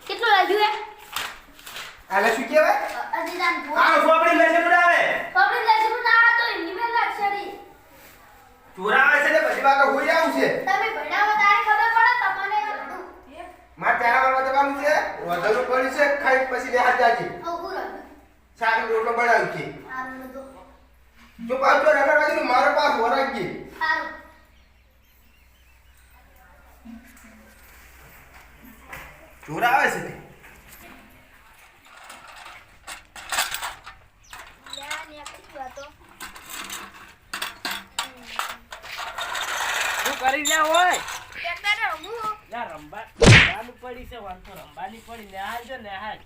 કેટલું લાગ્યું હે આલે શું કહેવાય અજીદાન આ સોપડી લેશે ઉડાવે પકડી લેશે ના તો હિન્દીમાં લાગશરી ચોરાવે છે ને પછી વાગે હોઈ આવું છે તમે ભણાવો તારે ખબર પડે તમને બધું માર ચારા વાળવા જવાનું છે વધુ પડી છે ખાઈ પછી બે હાથ જાજી ઓગુર શાક રોટલો બનાવ્યું છે આરું તો જો પાછો રખડવા દે મારો પાસ વરાગી સારું ચોરાવે છે કરી લ્યા હોય ટ્રેક્ટર રમું લા રંબાનું પડી છે વાંધો રંબાની પડી ને હાલ જો ને હાલ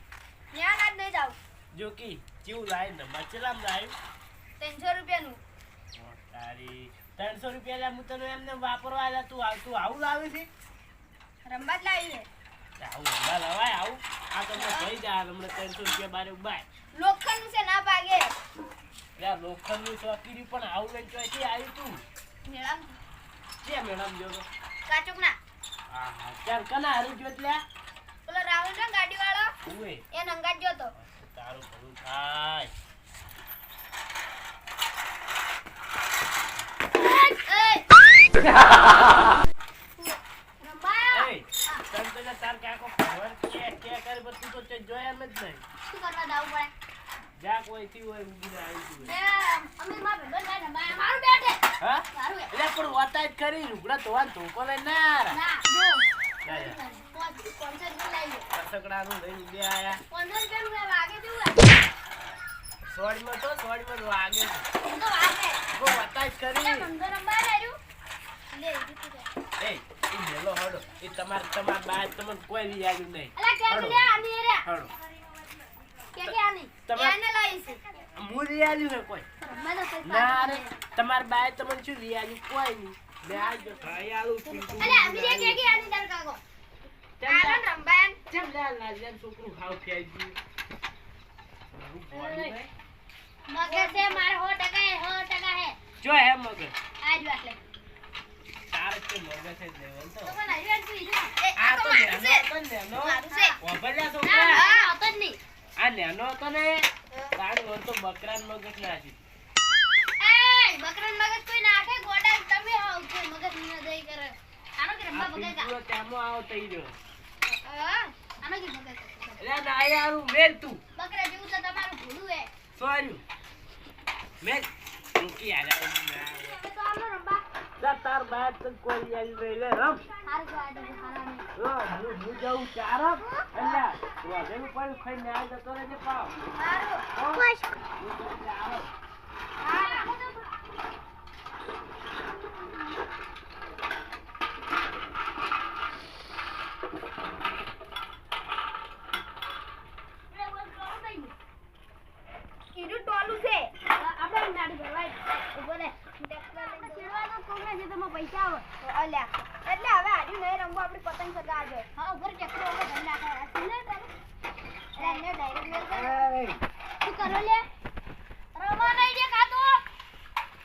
ન્યા આજ નહીં જાવ જો કી કેવું લાય ને મચલામ લાય 300 રૂપિયાનું તારી 300 રૂપિયા લા હું તને એમને વાપરવા આલા તું આવું લાવે છે રંબા જ લાવી છે આવું રંબા લવાય આવું આ તમને કહી જા હમણાં 300 રૂપિયા બારે ઉબાય લોખંડનું છે ના ભાગે યા લોખંડનું ચોકીડી પણ આવું લઈને ચોથી આવ્યું તું મેડમ કે મેડમ જો તો કાચુકના હા હા ચાલ કના હારું જો લ્યા પેલો રાહુલ ને ગાડી વાળો ઉએ એ નંગાત જો તો તારું ભલું થાય રંબા એ તમ પેલા તાર કાકો ખબર કે કરે બધું તો તે જોયા એમ જ નહીં શું કરવા દાવ પડે જા કોઈ થી હોય ઊંઘી આવી તું એ અમીર માં ભગવાન ના રંબા મારું બેઠે હા સારું હે એટલે પણ વાતા જ કરી રૂગડા ધોવાન ધોકો લઈને ના આરા ના જો જા જા 500 લાવી કસકડાનું લઈને બે આયા 500 રૂપિયાનું વાગે જેવું સોડીમાં તો સોડીમાં વાગે હું તો વાગે કો વાતા જ કરી એટલે મંદો રંબા રહ્યું લે દીધું એ મેલો હડો એ તમાર બાદ તમને કોઈ બી આવ્યું નહીં અલા કે લે આની રે હડો કે આની એને લાવી છે હું લઈ આવ્યું હે કોઈ રંબા તો કોઈ ના રે તમાર બાદ તમને શું લઈ આવ્યું કોઈ નહીં લે આજો ખાઈ આલું પીતું અલા અમીર કે આની તાર કાકો આલન રંબાન ચમ લાલ છોકરું ખાવ ફેઈ ગયું મગર છે મારે 100% હે જો હે મગર આજ વાટલે તાર કે મગર છે લેવલ તો તો પણ આવી તું ઈજો આ તો મારું છે નેનો મારું છે ઓભલ્યા ના છોકરા હા હતો જ નહીં આ નેનો તો ને તારું વર તો બકરાન મગજ નાખી એ બકરાન મગજ કોઈ નાખે ગોડા તમે આવ કે મગજ ન દઈ કરે આનો કે રંબા બગેગા પૂરો તેમો આવો તઈ રહ્યો આનો કે બગેગા એટલે ના યારું મેલ તું બકરા જેવું તો તમારું ભૂલું હે સોર્યું મેલ રૂકી આલા તો આનો રંબા તાર બાદ તો કોઈ આવી રહી લે રમ સારું તો આ દે ખારાને હું જાઉં ચારમ અલ્યા રોજેનું પડ્યું ખાઈને આ જતો રહેજે પાવ સારું ખુશ હા કીધું ટોલું છે આપણે નાડી ભરવાય ઉભો રે શેરવાનો કોને છે તમે પૈસા આવે અલ્યા એટલે હવે આડ્યું નહીં રમવું આપણે પતંગ ચગાવજો હા ઉપર ટેક્ટર ઉપર ધન નાખે સુને તારે એને ડાયરેક્ટ મેલ શું કરો લે રમવા નહીં દે કાતો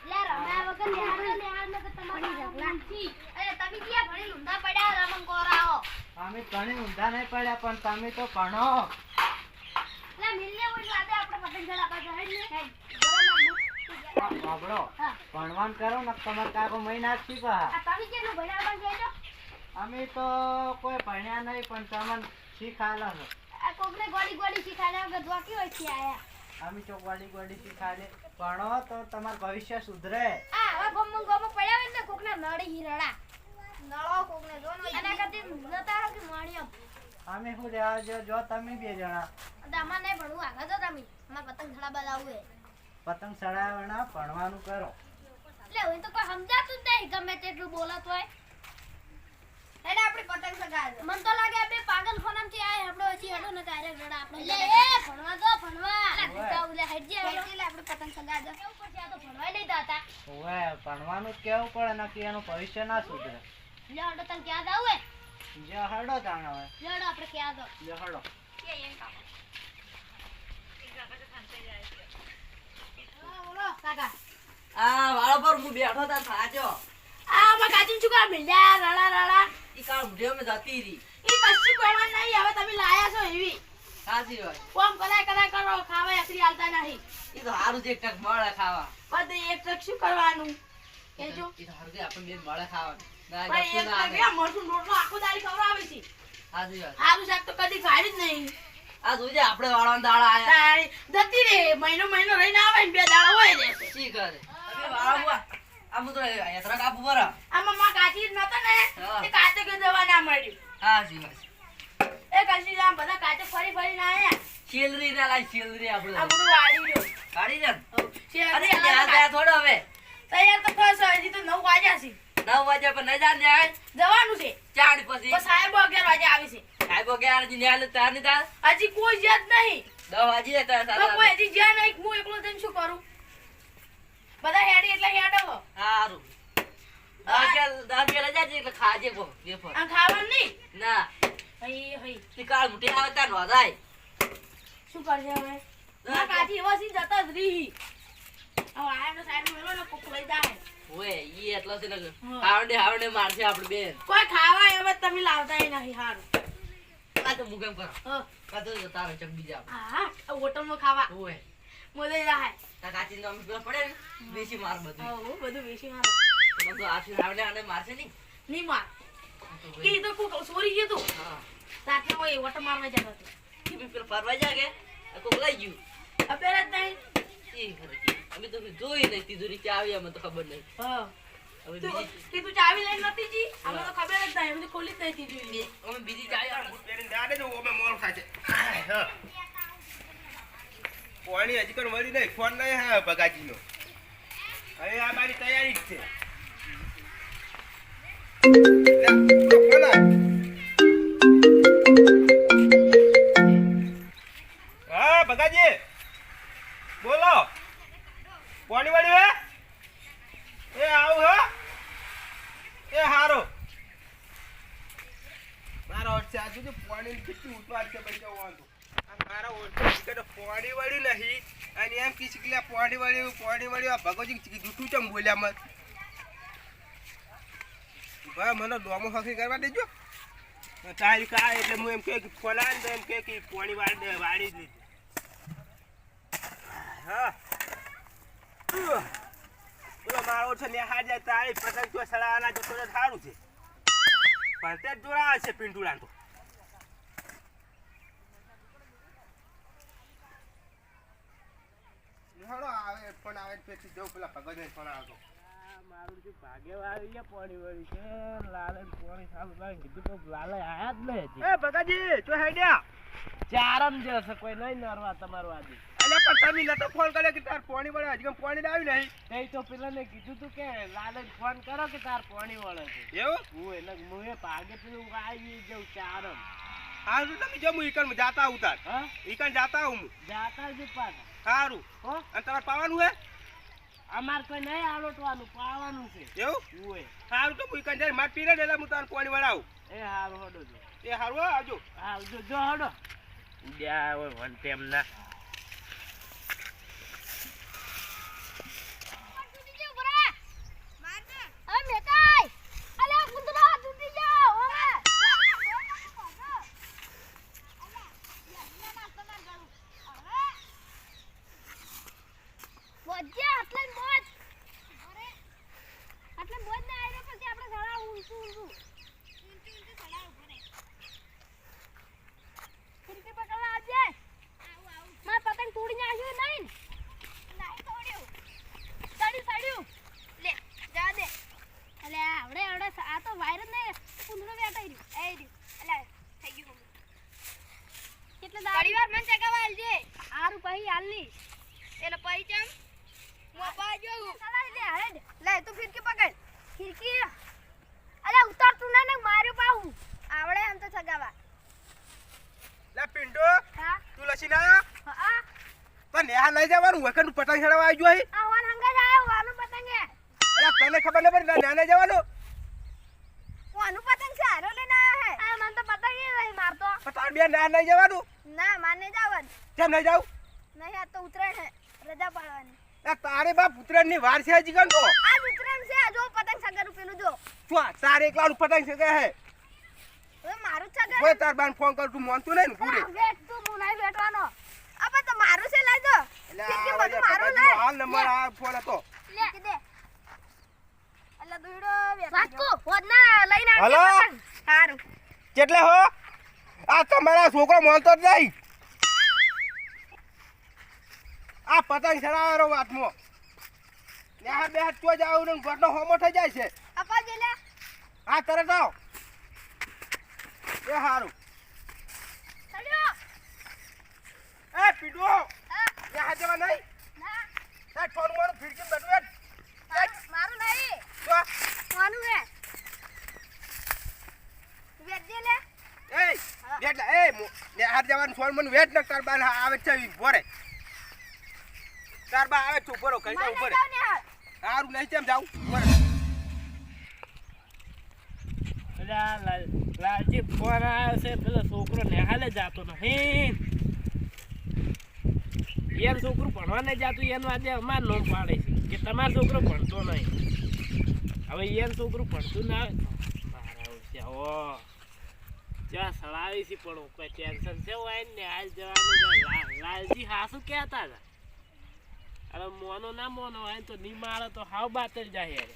લે રમ્યા વગર નેહાળ ને તમારી ઝગલાથી અરે તમે ક્યાં ભણી લુંડા પડ્યા રમણ કોરાઓ અમે ઘણી ઊંધા નહીં પડ્યા પણ તમે તો ભણો લે મિલને ઓય લાદે આપણે પતંગ ચગાવવા જાય ને બાબડો ભણવાન કરો ને તમારે કાકો મહિના જ પા આ તમે કેટલું ભણાવવા જઈજો અમે તો કોઈ ભણ્યા નહીં પણ તમને શીખાડો છો આ કોકને ગોડી ગોડી શીખાડ્યા વગર ધોકી હોય છે આયા અમે તો ગોડી શીખાડે ભણો તો તમારું ભવિષ્ય સુધરે આ હવે ગોમો પડ્યા હોય ને કોકને નડી હીરડા નળો કોકને જોનો એના કરતી નતા હો કે માણ્યો અમે શું લેવા જો તમે બે જણા દામા ને ભણવું આગળ તો તમે અમાર પતંગ ચડાવવા લાવું હે પતંગ ચડાવવાના ભણવાનું કરો એટલે હું તો કોઈ સમજાતું જ નહીં ગમે તેટલું બોલત હોય એટલે આપણે પતંગ ચગાવે મન તો લાગે આપણે પાગલ ફોનમથી આય આપણો હજી હેડો ને તારે રડા આપણે લે એ ભણવા સગાજો કેવું પડશે આ તો ભણવાય નહીં દાતા ઓવે ભણવાનું જ કેવું પડે નક્કી એનું ભવિષ્ય ના સુધરે. લ્યો હડો તને ક્યાં જાવ હે જે હડો તાણ હવે લ્યો હડો આપણે ક્યાં જાવ જે હડો. કે એમ કાકા બોલો કાકા આ વાળો પર હું બેઠો તા થાજો આ માં કાચી શું કા મિલ્યા રડા ઈ કાળ મુઢે મે જતી રી ઈ કશું કરવા નહીં હવે તમે લાયા છો એવી સાચી હોય કોમ કરાય કરો ખાવા એકરી હાલતા નહીં ઈ તો હારું છે એક ટક મળે ખાવા બધે એક ટક શું કરવાનું કેજો ઈ તો હારું છે આપણે બેન મળે ખાવા ના ભાઈ ગતું એક ના ટક આવે મરસું રોટલો આખો દાડી ખવડાવે છે સાચી વાત હારું શાક તો કદી ખાઈ જ નહીં આ જોજે આપણે વાળાનો દાડા આયા તારી જતી રે મહિનો રહીને આવે ને 2 દાડા હોય રહેશે શી કરે અબે વાળા બુઆ આ મુતો યાત્રા કાપુ બરા આમાં માં કાચી નતો ને હા. તે કાચે કે દવા ના મળ્યું સાચી વાત એ કશી આમ બધા કાચે ફરી ના આયા શેલરી ના લાઈ શેલરી આ આપણે બધું વાડી રહ્યો કાઢી દે અરે શેરડી યાદ આયા થોડો હવે તૈયાર તો થશે હજી તો 9 વાગ્યા છે 9 વાગ્યા પર નહીં જાન જાય જવાનું છે ચાડ પછી તો સાહેબો 11 વાગે આવી છે સાહેબો કે યાર જી ન્યાલ તાર ની તાર હજી કોઈ જ નહીં 10 વાગી જતા તો કોઈ હજી જ્યાં નહીં હું એકલો જઈને શું કરું બધા હેડી એટલે હેડો હારું દાલ પેલા જાજે એટલે ખાજે કો વેફર આ ખાવાનું નહીં ના હઈ હઈ તી કાળ મુઠી આવે તાર નોધાય શું કરશે હવે ના કાચી એવા સી જતા જ રહી હવે આનો સાઈડ મેલો ને કોક લઈ જાય ઓય ઈ એટલો છે ને હા. હાવડે મારશે આપણે બેન કોઈ ખાવા એમ જ તમે લાવતાય નહીં હારું આ તો મુકેમ કરો હા આ તો તારે ચક બીજા હા હોટલમાં ખાવા ઓય મજા જાય તા કાચી નો પેલો પડે ને બેસી માર બધું હા બધું વેચી મારો તો આ હાવડે આને મારશે નહીં નહીં માર તો કે ઈ તો કોક સોરી ગયું તું હા રાતને હોય હોટલ મારવા જતો હતો ઈ બી પેલો ફરવા જા કે કોક લઈ ગયું અપેર જ નહીં ઈ ખરી અમે તો જોઈ નહીં તીધુરી કે આવી અમે તો ખબર નહીં હા હવે તું બીજી કે તું ચાવી લઈને નતી જી અમને તો ખબર જ નહીં અમે તો ખોલી જ નહીં દીધી અમે બીજી ચાવી પેરીને દાડે જો ઓમે મોર ખાય છે હા પાણી હજી કણ મળી નહીં ફોન નહીં હા બગાજીનો હવે આ મારી તૈયારી જ છે લે, ફોન આય. હા બગાજી બોલો પાણી વાળી હે એ આવું હે એ હારો મારો અર્થ આ જો પાણી કેટલી ઉતવાડ છે ભાઈ જવાનું આ મારા ઓળખ કે પાણી વાળી નહીં અને એમ કીધું કે પાણી વાળી આ ભગવજી જૂઠું ચમ બોલ્યા મત ભાઈ મને ડોમો ફખરી કરવા દેજો તારી કા એટલે હું એમ કે ફોલાન તો એમ કે પાણી વાળી જ લીધી હા બોલો મારો છે ને હાર જાય તારી પતંગ તો સડાવાના જતો તો સારું છે પણ તે જોડા છે પિંટુડા તો હાલો આવે ફોન આવે પછી જો પેલા ભગવાન ફોન આવતો મારું જે ભાગ્યવાળી છે પાણી વાળી છે લાલે પાણી સારું લાગે કીધું તો લાલે આયા જ નહીં હજી. એ ભગાજી જો હેડ્યા ચારમ જે હશે કોઈ નહીં નરવા તમારું આજે અલે પણ તમે નતો ફોન કર્યો કે તાર પાણી વળે હજી કેમ પાણી આવી નહીં તે તો પેલાને કીધું તું કે લાલે ફોન કરો કે તાર પાણી વળે છે એવું હું એટલે હું એ ભાગે પેલું આવી જઉં ચારમ હા તો તમે જો હું ઈકણ જાતા ઉતાર હા ઈકણ જાતા હું જાતા જ પાછા સારું હો અને તમારે પાવાનું હે અમાર કોઈ નહીં આલોટવાનું પાવાનું છે એવું ઓય સારું તો હું ઈકણ જાય માર પીરે એટલે હું તાર પાણી વળાવું એ હારું હડો જો એ સારું હો આવજો હા જો હડો જા ઓય વન તેમના પતંગ તોડી નાખ્યું નહીં તોડ્યું સડ્યું લે જા દે અલે આવડે આ તો વાયરસ ને કુંદરો બેટાઈ રહ્યું એ રહ્યું અલે થઈ ગયું કેટલે પરિવાર મન ચગાવા આલજે આરું પહી આલની એટલે પહી ચમ મોબા જો લે હાલે લે તું ફિરકી પકડ ફિરકી અલે ઉતાર તું ને માર્યો પાઉ આવડે એમ તો ચગાવા લે પિંટુ હા તું લસી ના હા પણ ના લઈ જવાનું વખત પતંગ ચડાવવા આવી જોઈ આ વાન હંગા જાય વાનું પતંગ હે તને ખબર ન પડી ના ના જવાનું વાનું પતંગ છે હારો લઈને આયા હે આ મને તો પતંગ એ નહીં મારતો પણ તાર બે ના નહીં જવાનું ના માને જાવન કેમ નહીં જાવ નહીં આ તો ઉતરાણ હે રજા પાડવાની તારે બાપ ઉત્તરાયણ ની વાર છે હજી ગણ તો આ ઉતરાણ છે જો પતંગ સગર પેલું જો શું તારે એકલાનું પતંગ છે કે હે હવે મારું સગર કોઈ તાર બાન ફોન કર તું માનતું નહીં ને પૂરે વેટ તું હું નહીં વેટવાનો અબે તો મારું છે લઈ જો કે બધું મારું લે હાલ નંબર આ ફોન હતો લે દે અલ્લા દોડો વેટ સાચકો હોદના લઈને હલો? આવજે સારું કેટલે હો આ તમારા છોકરો માનતો જ નહીં આ પતંગ ચડાવવાનો વાતમાં નેહા બે હાથ તો જાવ ને ગોટનો હોમો થઈ જાય છે આપા જે લે હા તરત આવ એ હારું ચડ્યો એ પીડો નેહા જવા નહીં ના સાહેબ ફોન મારું ફિરકી બધું મારું નહીં તો માનું હે વેટ જે લે એ વેટ લે એ નેહા જવાનું ફોન મને વેટ ન તાર બાન આવે છે ભોરે તાર બા આવે છે ઉપરો કઈ જા ઉપર હારું નહીં કેમ જાવ ઉપર લાલજી ફોન આવ્યો છે પેલો છોકરો નેહાલે જાતો નહીં એનું છોકરું ભણવા નહીં જાતું એનું આજે અમાર નોમ પાડે છે કે તમારો છોકરો ભણતો નહીં હવે એનું છોકરું ભણતું ના આવે મારા છે ઓ જ્યાં સળાવી છે પણ કોઈ ટેન્શન છે હોય ને હાલ જવાનું લાલજી હાસું કહેતા હતા અરે મોનો ના મોનો હોય તો ની મારે તો હાવ બાત જ જાય યાર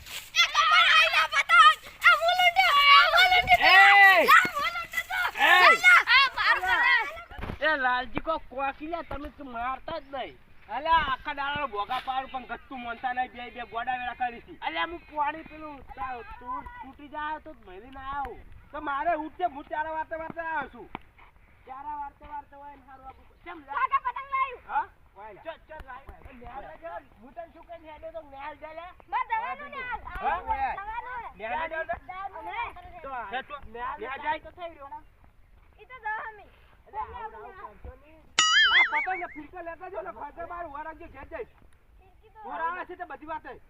એ લાલજી કો કોકિયા તમે તો મારતા જ નહીં અલ્યા આખા દાડાનો ભોગા પાડું પણ ગત્તું મોનતા નહીં બે ગોડા વેળા કરી છે અલ્યા હું પાણી પેલું તૂટી જાય તો મળી ના આવું તો મારે ઉઠે હું ચારા વાર્તે વાર્તે આવ્યો છું ચારા વારતે હોય ને સારું આપું કેમ કાકા પતંગ લાવ્યું હા ચલ લાય હું તને શું કઈ હેડે તો ન્યાલ જાય બસ દવાનું ને હા? દવાનું નેહા જાય તો? તો હે તો? ન્યાલ ન્યાલ જાય તો થઈ રહ્યો ઈ તો દહમી આ પતંગ ને ફિરકા લેતા જો ને ફાટે બાર વરાગજો ઘેર જઈશ વરાણા છે તે બધી વાત એટલે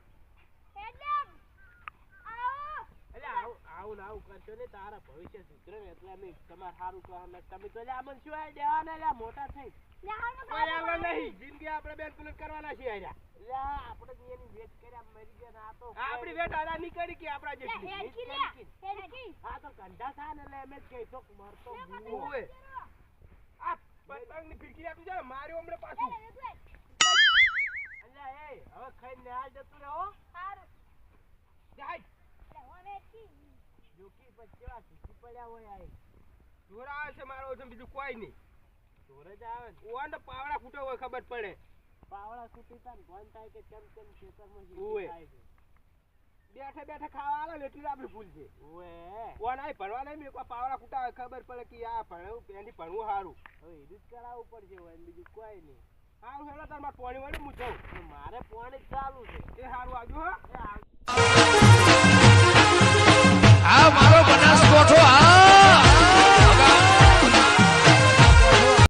આવું ને આવું કરશો ને તારા ભવિષ્ય સુધરે ને એટલે અમે તમારે સારું કહો ને તમે તો અમને શું આવી દેવાના એટલે મોટા થઈ કોઈ આગળ નહીં જિંદગી આપણે બેન કુલટ કરવાના છીએ આર્યા એટલે આપણે એની વેટ કર્યા મરી ગયા ને આ તો આપણી વેટ આડા નહીં કરી કે આપણા જેટલી આ તો કંઢા થા ને એટલે એમ જ કહી તો મરતો ઓય આ પતંગ ની ફિરકી આપી જાય મારી ઓમણે પાછું અલ્યા એ હવે ખાઈને ન્યાલ જતું રહો જાય જોકી પછી કેવા સુખી પડ્યા હોય આ જોરા આવે છે મારો છે બીજું કોઈ નહીં જોરે જ આવે ને ઓન પાવડા ફૂટો હોય ખબર પડે પાવડા સુટી તા ને ભણ થાય કે કેમ કેમ ખેતરમાં ઓવે. થાય છે બેઠે બેઠે ખાવા આવે ને એટલી આપણી ભૂલ છે ઓએ ઓન આય ભણવા નહીં મેં પાવડા ફૂટા હોય ખબર પડે કે આ ભણવું પેલી ભણવું સારું હવે એ જ કરાવવું પડશે હોય ને બીજું કોઈ નહીં સારું હેલો તાર મારે પાણી વાળી હું જાઉં તો મારે પાણી ચાલુ છે એ સારું આવજો હા એ